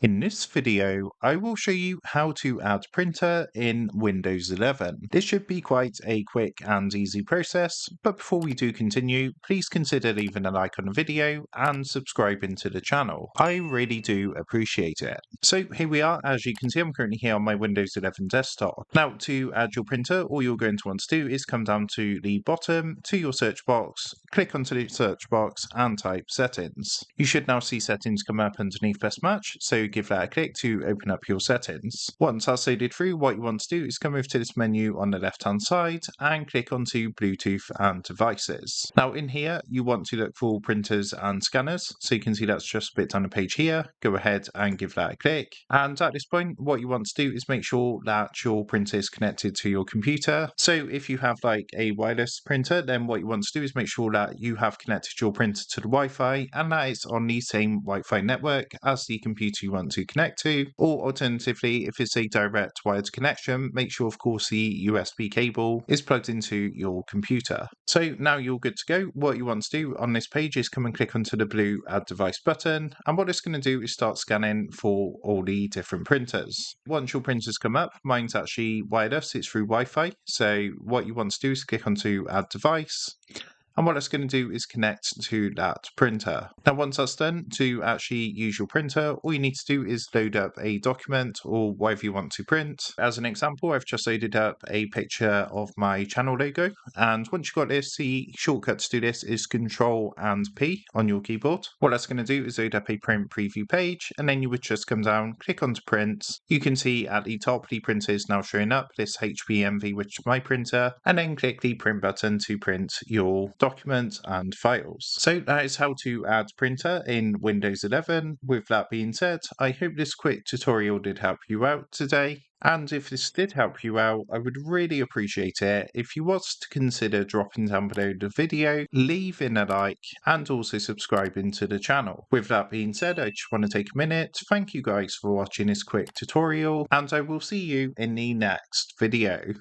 In this video, I will show you how to add printer in Windows 11. This should be quite a quick and easy process, but before we do continue, please consider leaving a like on the video and subscribing to the channel. I really do appreciate it. So here we are. As you can see, I'm currently here on my Windows 11 desktop. Now, to add your printer, all you're going to want to do is come down to the bottom to your search box, click onto the search box and type settings. You should now see settings come up underneath best match, so give that a click to open up your settings. Once that's loaded through, what you want to do is come over to this menu on the left hand side and click onto Bluetooth and devices. Now in here you want to look for printers and scanners, so you can see that's just a bit down the page here. Go ahead and give that a click, and at this point what you want to do is make sure that your printer is connected to your computer. So if you have like a wireless printer, then what you want to do is make sure that you have connected your printer to the Wi-Fi and that it's on the same Wi-Fi network as the computer you want to connect to, or alternatively, if it's a direct wired connection, make sure of course the USB cable is plugged into your computer. So now you're good to go. What you want to do on this page is come and click onto the blue add device button, and what it's going to do is start scanning for all the different printers. Once your printers come up, mine's actually wireless, it's through Wi-Fi, so what you want to do is click onto add device, and what it's going to do is connect to that printer. Now once that's done, to actually use your printer, all you need to do is load up a document or whatever you want to print. As an example, I've just loaded up a picture of my channel logo, and once you've got this, the shortcut to do this is Control and P on your keyboard. What that's going to do is load up a print preview page, and then you would just come down, click onto print. You can see at the top the printer is now showing up, this HP Envy, which is my printer, and then click the print button to print your documents and files. So that is how to add printer in Windows 11. With that being said, I hope this quick tutorial did help you out today. And if this did help you out, I would really appreciate it if you was to consider dropping down below the video, leaving a like, and also subscribing to the channel. With that being said, I just want to take a minute to thank you guys for watching this quick tutorial, and I will see you in the next video.